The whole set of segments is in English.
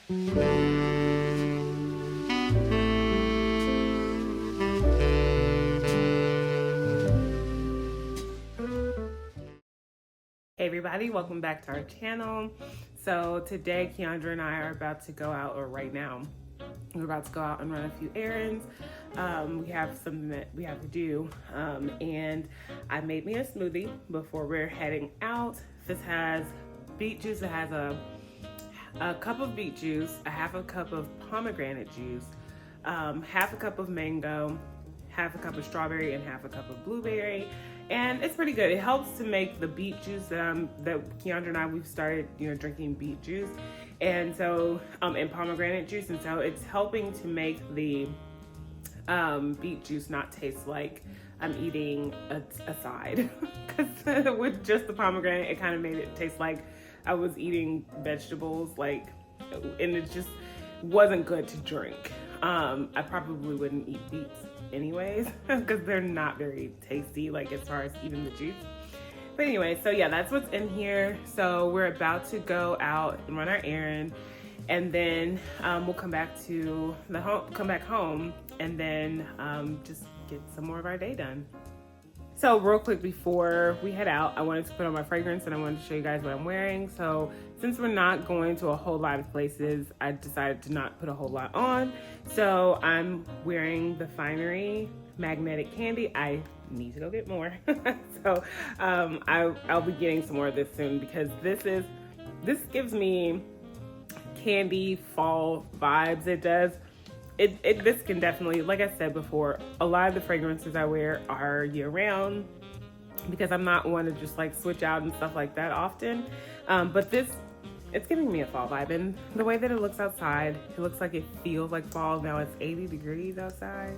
Hey everybody, welcome back to our channel. So today Keandra and I are about to go out, or right now, we're about to go out and run a few errands. We have something that we have to do, and I made me a smoothie before we're heading out. This has beet juice. It has a cup of beet juice, a half a cup of pomegranate juice, half a cup of mango, half a cup of strawberry, and half a cup of blueberry. And it's pretty good. It helps to make the beet juice that Keandra and I, we've started, drinking beet juice. And so, and pomegranate juice. And so it's helping to make the beet juice not taste like I'm eating a side. Because with just the pomegranate, it kind of made it taste like I was eating vegetables, and it just wasn't good to drink. I probably wouldn't eat beets anyways, because they're not very tasty, as far as even the juice. But anyway, so yeah, that's what's in here. So we're about to go out and run our errand, and then we'll come back home, and then just get some more of our day done. So real quick before we head out, I wanted to put on my fragrance and I wanted to show you guys what I'm wearing. So since we're not going to a whole lot of places, I decided to not put a whole lot on. So I'm wearing the Finery Magnetic Candy. I need to go get more. So I'll be getting some more of this soon, because this gives me candy fall vibes. It does. This can definitely, like I said before, a lot of the fragrances I wear are year round, because I'm not one to just switch out and stuff like that often. But it's giving me a fall vibe, and the way that it looks outside, it looks like it feels like fall. Now it's 80 degrees outside.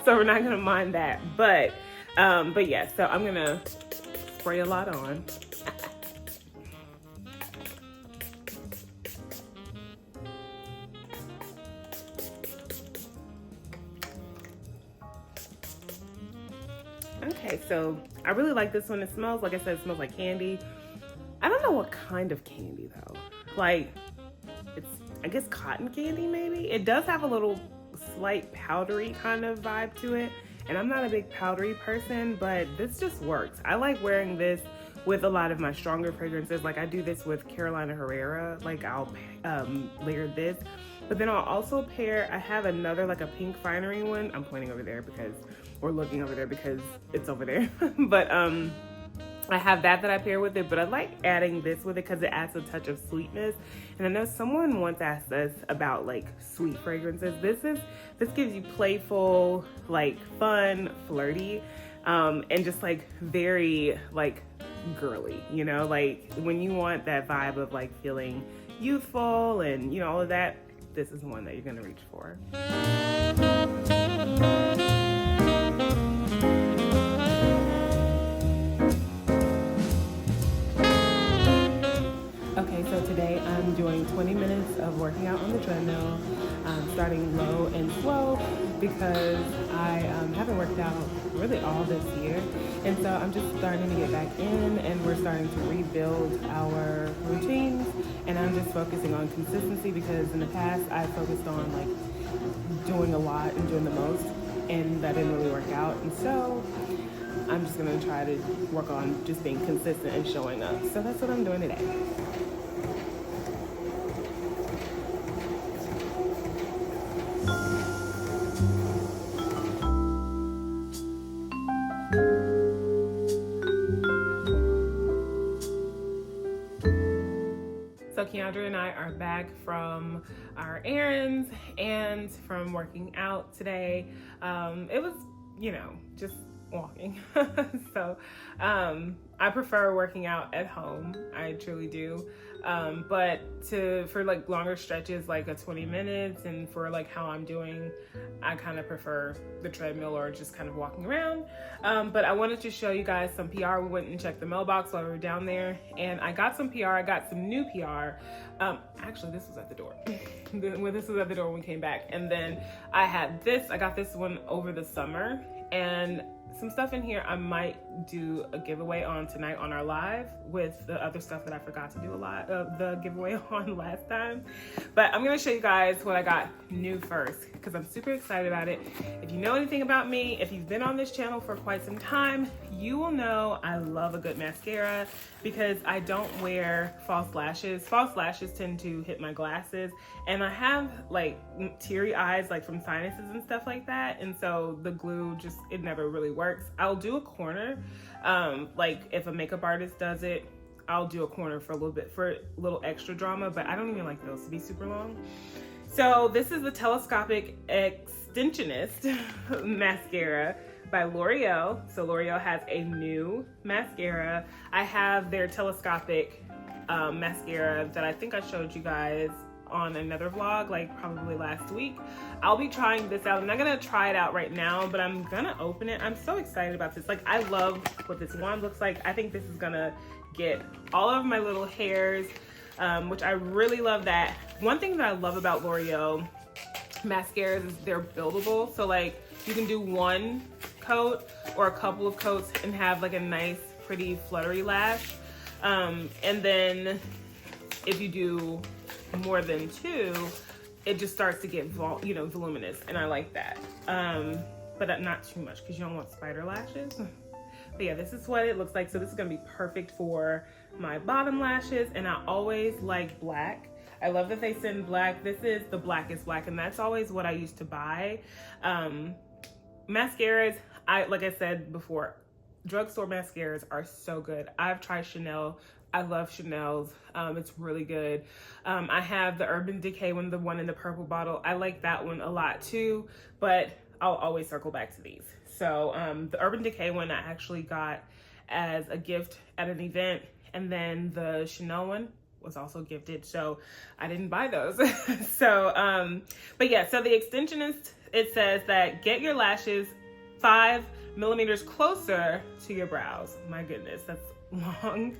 So we're not gonna mind that. But yeah, so I'm gonna spray a lot on. Okay, so I really like this one. It smells, like I said, it smells like candy. I don't know what kind of candy though. It's, I guess, cotton candy maybe? It does have a little slight powdery kind of vibe to it. And I'm not a big powdery person, but this just works. I like wearing this with a lot of my stronger fragrances. I do this with Carolina Herrera. I'll layer this. But then I'll also pair, I have another, a pink Finery one. I'm pointing over there or looking over there because it's over there. But I have that I pair with it, but I like adding this with it because it adds a touch of sweetness. And I know someone once asked us about sweet fragrances. This gives you playful, fun, flirty, and just very girly, when you want that vibe of feeling youthful and all of that, this is the one that you're gonna reach for. Okay, so today I'm doing 20 minutes of working out on the treadmill, starting low and slow, because I haven't worked out really all this year. And so I'm just starting to get back in, and we're starting to rebuild our routines. And I'm just focusing on consistency, because in the past I focused on doing a lot and doing the most, and that didn't really work out. And so I'm just gonna try to work on just being consistent and showing up. So that's what I'm doing today. So Keandra and I are back from our errands and from working out today. It was, just walking. So I prefer working out at home. I truly do. But for longer stretches, a 20 minutes, and for how I'm doing, I kind of prefer the treadmill or just kind of walking around. But I wanted to show you guys some PR. We went and checked the mailbox while we were down there, and I got some PR. I got some new PR. Actually, this was at the door. This was at the door when we came back. And then I got this one over the summer, and some stuff in here I might do a giveaway on tonight on our live with the other stuff that I forgot to do the giveaway on last time. But I'm gonna show you guys what I got new first because I'm super excited about it. If you know anything about me, if you've been on this channel for quite some time, you will know I love a good mascara because I don't wear false lashes. False lashes tend to hit my glasses, and I have like teary eyes, like from sinuses and stuff like that, and so the glue just, it never really works. I'll do a corner, like if a makeup artist does it, I'll do a corner for a little bit, for a little extra drama, but I don't even like those to be super long. So this is the Telescopic Extensionist mascara by L'Oreal. So L'Oreal has a new mascara. I have their telescopic mascara that I think I showed you guys on another vlog, like probably last week. I'll be trying this out. I'm not gonna try it out right now, but I'm gonna open it. I'm so excited about this. Like, I love what this wand looks like. I think this is gonna get all of my little hairs, which I really love that. One thing that I love about L'Oreal mascaras is they're buildable. So like you can do one coat or a couple of coats and have like a nice, pretty, fluttery lash. And then if you do more than two, it just starts to get voluminous, and I like that. But not too much because you don't want spider lashes. But yeah, this is what it looks like. So this is gonna be perfect for my bottom lashes, and I always like black. I love that they send black. This is the blackest black, and that's always what I used to buy. Mascaras, like I said before, drugstore mascaras are so good. I've tried Chanel. I love Chanel's. It's really good. I have the Urban Decay one, the one in the purple bottle. I like that one a lot too, but I'll always circle back to these. So the Urban Decay one I actually got as a gift at an event, and then the Chanel one was also gifted, so I didn't buy those. So, but yeah, so the Extensionist, it says that get your lashes 5 millimeters closer to your brows. My goodness, that's long.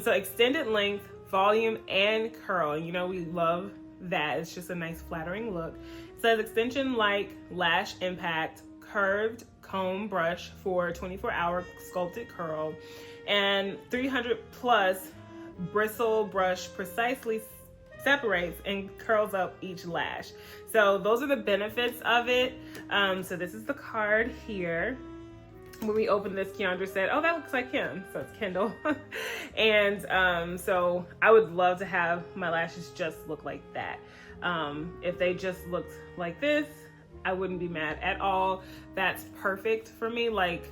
So extended length, volume, and curl. You know, we love that. It's just a nice flattering look. It says extension like lash impact, curved comb brush for 24-hour sculpted curl, and 300 plus bristle brush precisely separates and curls up each lash. So those are the benefits of it. So this is the card here. When we opened this, Keandra said, oh, that looks like him. So it's Kendall. And so I would love to have my lashes just look like that. If they just looked like this, I wouldn't be mad at all. That's perfect for me, like,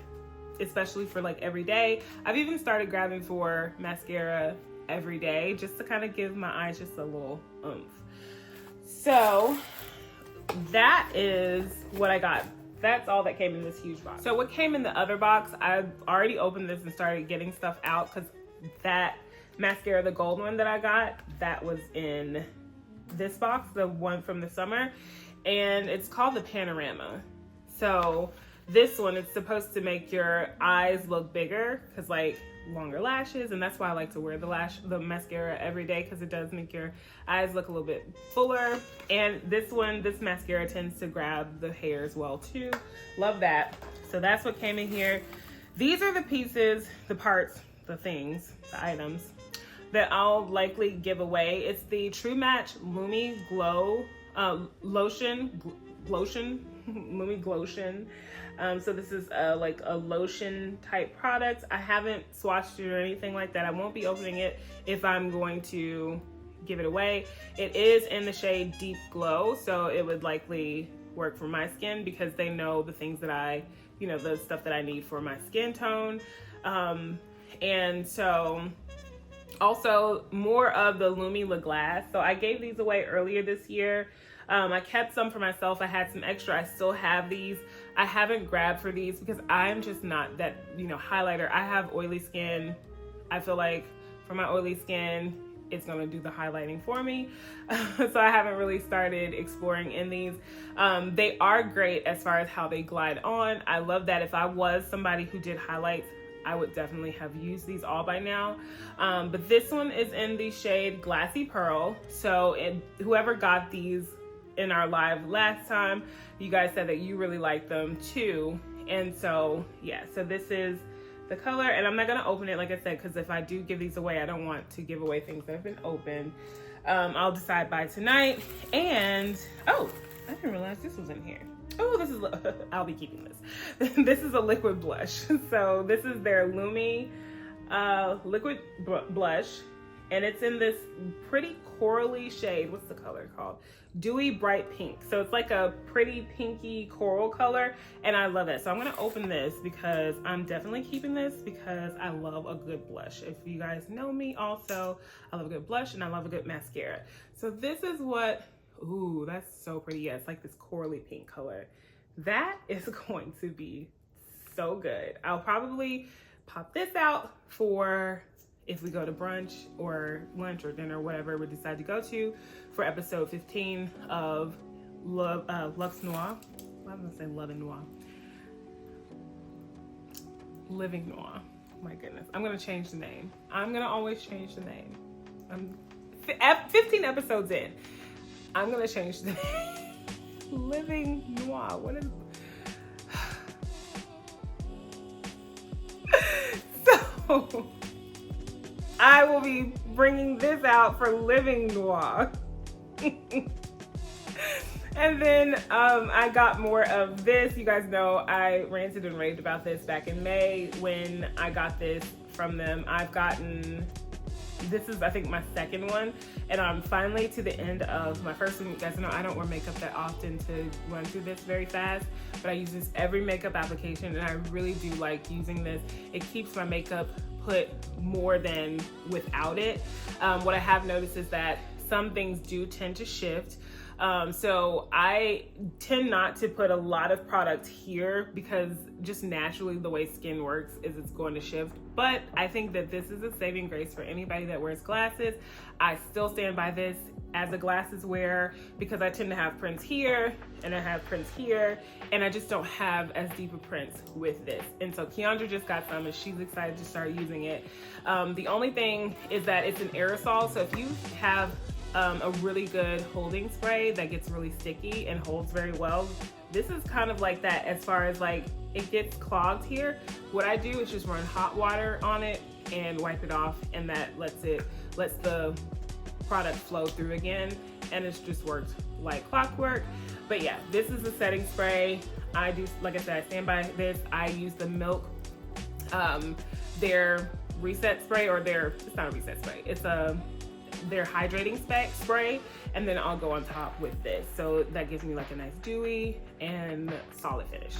especially for like every day. I've even started grabbing for mascara every day just to kind of give my eyes just a little oomph. So that is what I got. That's all that came in this huge box. So what came in the other box, I've already opened this and started getting stuff out because that mascara, the gold one that I got, that was in this box, the one from the summer, and it's called the Panorama. So this one, it's supposed to make your eyes look bigger because like longer lashes, and that's why I like to wear the mascara every day because it does make your eyes look a little bit fuller. And this mascara tends to grab the hair as well too. Love that. So that's what came in here. These are the pieces, the parts, the things, the items that I'll likely give away. It's the True Match Lumi Glow lotion, Lumi Glotion. So this is like a lotion type product. I haven't swatched it or anything like that. I won't be opening it if I'm going to give it away. It is in the shade Deep Glow, so it would likely work for my skin because they know the things that the stuff that I need for my skin tone. And so also more of the Lumi Le Glace. So I gave these away earlier this year. I kept some for myself. I had some extra. I still have these. I haven't grabbed for these because I'm just not that, highlighter. I have oily skin. I feel like for my oily skin, it's gonna do the highlighting for me. So I haven't really started exploring in these. They are great as far as how they glide on. I love that. If I was somebody who did highlights, I would definitely have used these all by now. But this one is in the shade Glassy Pearl. So whoever got these in our live last time, you guys said that you really liked them too. And so yeah, so this is the color, and I'm not gonna open it like I said, because if I do give these away, I don't want to give away things that have been opened. I'll decide by tonight. And oh, I didn't realize this was in here. Oh, this is, I'll be keeping this. This is a liquid blush. So this is their Lumi liquid blush, and it's in this pretty corally shade. What's the color called? Dewy Bright Pink. So it's like a pretty pinky coral color, and I love it. So I'm gonna open this because I'm definitely keeping this because I love a good blush. If you guys know me also, I love a good blush and I love a good mascara. So this is what, ooh, that's so pretty. Yeah, it's like this corally pink color. That is going to be so good. I'll probably pop this out for if we go to brunch or lunch or dinner, whatever we decide to go to, for episode 15 of Lux Noir. I'm gonna say Love and Noir. Living Noir. My goodness. I'm gonna change the name. I'm gonna always change the name. I'm 15 episodes in. I'm gonna change the name. Living Noir. What is... So I will be bringing this out for Living Noir. And then I got more of this. You guys know I ranted and raved about this back in May when I got this from them. I've gotten, this is I think my second one, and I'm finally to the end of my first one. You guys know I don't wear makeup that often to run through this very fast, but I use this every makeup application, and I really do like using this. It keeps my makeup put more than without it. What I have noticed is that some things do tend to shift. So I tend not to put a lot of product here because just naturally the way skin works is it's going to shift. But I think that this is a saving grace for anybody that wears glasses. I still stand by this as a glasses wearer because I tend to have prints here and I have prints here, and I just don't have as deep a prints with this. And so Keandra just got some and she's excited to start using it. The only thing is that it's an aerosol. So if you have a really good holding spray that gets really sticky and holds very well, this is kind of like that as far as like it gets clogged here. What I do is just run hot water on it and wipe it off, and that lets the product flow through again, and it's just worked like clockwork. But yeah, this is a setting spray. I do, like I said, I stand by this. I use the Milk, their reset spray, or it's not a reset spray, it's their hydrating spray, and then I'll go on top with this. So that gives me like a nice dewy and solid finish.